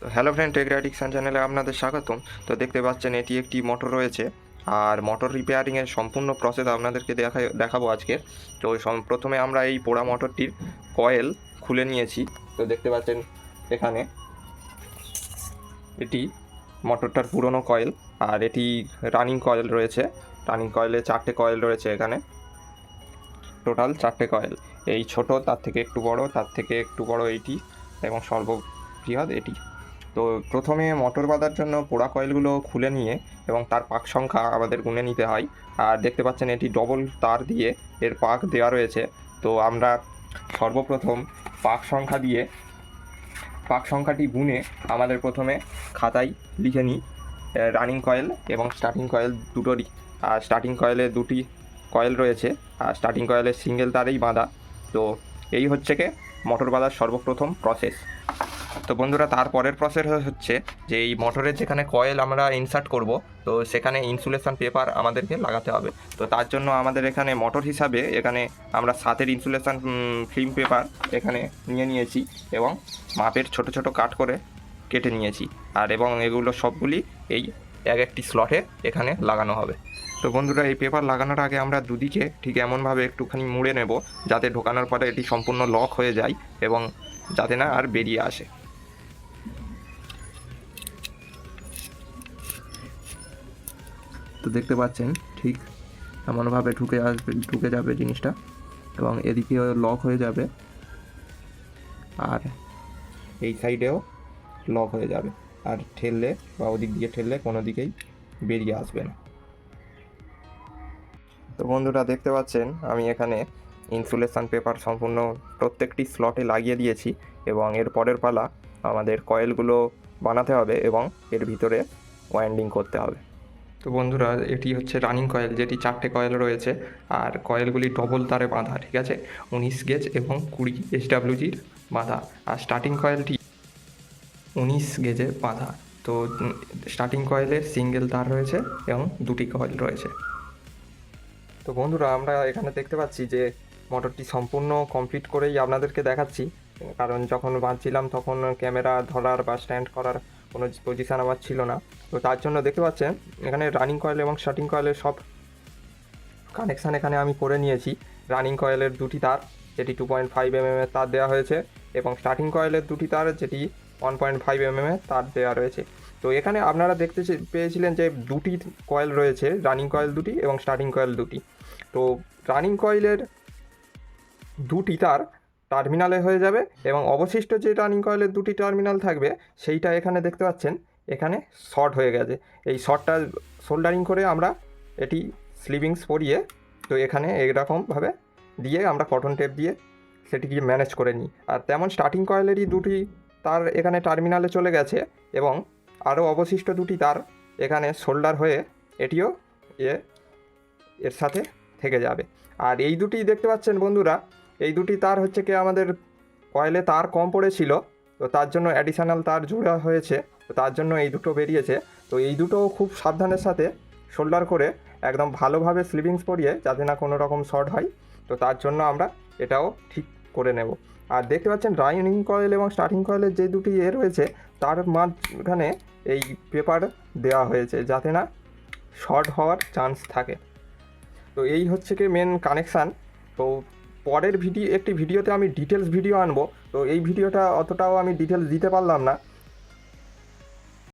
তো hello friend, take addiction চ্যানেলে আপনাদের স্বাগতম। তো দেখতে পাচ্ছেন এটি একটি মোটর রয়েছে, আর মোটর রিপেয়ারিংয়ের সম্পূর্ণ প্রসেস আপনাদেরকে দেখাবো আজকে। তো প্রথমে আমরা এই পোড়া মোটরটির কয়েল খুলে নিয়েছি। তো দেখতে পাচ্ছেন এখানে এটি মোটরটার পুরনো কয়েল, আর এটি রানিং কয়েল রয়েছে। রানিং কয়েলে 4টে কয়েল রয়েছে এখানে, টোটাল 4টে কয়েল। এই ছোট, তার থেকে একটু বড়, তার থেকে একটু বড় এইটি, এবং সর্ববৃহৎ এটি। তো প্রথমে মোটর বাঁধার জন্য পোড়া কয়েলগুলো খুলে নিয়ে এবং তার পাক সংখ্যা আমাদের গুনে নিতে হয়। আর দেখতে পাচ্ছেন এটি ডবল তার দিয়ে এর পাক দেওয়া রয়েছে। তো আমরা সর্বপ্রথম পাক সংখ্যাটি গুনে আমাদের প্রথমে খাতায় লিখে নিই রানিং কয়েল এবং স্টার্টিং কয়েল দুটোরই। আর স্টার্টিং কয়েলে 2টি কয়েল রয়েছে, আর স্টার্টিং কয়েলে সিঙ্গেল তারেই বাঁধা। তো এই হচ্ছে কি মোটর বাঁধার সর্বপ্রথম প্রসেস। তো বন্ধুরা, তারপরের প্রসেস হচ্ছে যে এই মোটরের যেখানে কয়েল আমরা ইনসার্ট করব, তো সেখানে ইনসুলেশন পেপার আমাদেরকে লাগাতে হবে। তো তার জন্য আমাদের এখানে মোটর হিসাবে এখানে আমরা 7-এর ইনসুলেশন ফিল্ম পেপার এখানে নিয়েছি, এবং মাপের ছোট ছোট কাট করে কেটে নিয়েছি। এবং এগুলো সবগুলি এই একটি স্লটে এখানে লাগানো হবে। তো বন্ধুরা, এই পেপার লাগানোর আগে আমরা দুদিকে ঠিক এমনভাবে একটুখানি মুড়ে নেব, যাতে ঢোকানোর পরে এটি সম্পূর্ণ লক হয়ে যায় এবং যাতে না আর বেরিয়ে আসে। তো দেখতে পাচ্ছেন ঠিক এমনভাবে ঢুকে যাবে জিনিসটা, এবং এদিকে লক হয়ে যাবে, আর এই সাইডেও লক হয়ে যাবে। আর ঠেললে বা ওদিক দিয়ে ঠেললে কোনো দিকেই বেরিয়ে আসবে না। তো বন্ধুরা, দেখতে পাচ্ছেন আমি এখানে ইনসুলেশন পেপার সম্পূর্ণ প্রত্যেকটি স্লটে লাগিয়ে দিয়েছি, এবং এর পরের পালা আমাদের কয়েলগুলো বানাতে হবে এবং এর ভিতরে ওয়াইন্ডিং করতে হবে। তো বন্ধুরা, এটি হচ্ছে রানিং কয়েল, যেটি 4টে কয়েল রয়েছে, আর কয়েলগুলি ডবল তারে বাঁধা, ঠিক আছে, 19 গেজ এবং 20 SWGর বাঁধা। আর স্টার্টিং কয়েলটি 19 গেজে বাঁধা। তো স্টার্টিং কয়েলের সিঙ্গেল তার রয়েছে এবং 2টি কয়েল রয়েছে। তো বন্ধুরা, আমরা এখানে দেখতে পাচ্ছি যে মোটরটি সম্পূর্ণ কমপ্লিট করেই আপনাদেরকে দেখাচ্ছি, কারণ যখন বাঁধছিলাম তখন ক্যামেরা ধরার বা স্ট্যান্ড করার কোনো পজিশান আমার ছিল না। তো তার জন্য দেখতে পাচ্ছেন এখানে রানিং কয়েল এবং স্টার্টিং কয়েলের সব কানেকশান এখানে আমি করে নিয়েছি। রানিং কয়েলের 2টি তার, যেটি 2.5 mm এর তার দেওয়া হয়েছে, এবং স্টার্টিং কয়েলের 2টি তার, যেটি 1.5 mm এর তার দেওয়া রয়েছে। তো এখানে আপনারা দেখতে পেয়েছিলেন যে 2টি কয়েল রয়েছে, রানিং কয়েল 2টি এবং স্টার্টিং কয়েল 2টি। তো রানিং কয়েলের 2টি তার টার্মিনালে হয়ে যাবে, এবং অবশিষ্ট যে রানিং কয়েলের 2টি টার্মিনাল থাকবে সেইটা এখানে দেখতে পাচ্ছেন এখানে শর্ট হয়ে গেছে। এই শর্টটা সোল্ডারিং করে আমরা এটি স্লিভিংস পরিয়ে, তো এখানে এরকমভাবে দিয়ে আমরা কটন টেপ দিয়ে সেটিকে ম্যানেজ করে নিই। আর তেমন স্টার্টিং কয়েলেরই 2টি তার এখানে টার্মিনালে চলে গেছে, এবং আরও অবশিষ্ট 2টি তার এখানে শোল্ডার হয়ে এটিও এর সাথে থেকে যাবে। আর এই দুটি দেখতে পাচ্ছেন বন্ধুরা, এই 2টি তার হচ্ছে কি আমাদের কয়েলে তার কম পড়েছিল, তো তার জন্য অ্যাডিশনাল তার জোড়া হয়েছে, তো তার জন্য এই দুটো বেরিয়েছে। তো এই দুটো খুব সাবধানের সাথে শোল্ডার করে একদম ভালোভাবে স্লিভিংস পরিয়ে, যাতে না কোনো রকম শর্ট হয়, তো তার জন্য আমরা এটাও ঠিক করে নেব। আর দেখতে পাচ্ছেন রানিং কয়েল এবং স্টার্টিং কয়েলের যে 2টি রয়েছে তার মাঝখানে এই পেপার দেওয়া হয়েছে, যাতে না শর্ট হওয়ার চান্স থাকে। তো এই হচ্ছে কি মেন কানেকশান। তো পরের একটি ভিডিওতে আমি ডিটেলস ভিডিও আনবো। তো এই ভিডিওটা অতটাও আমি ডিটেলস দিতে পারলাম না,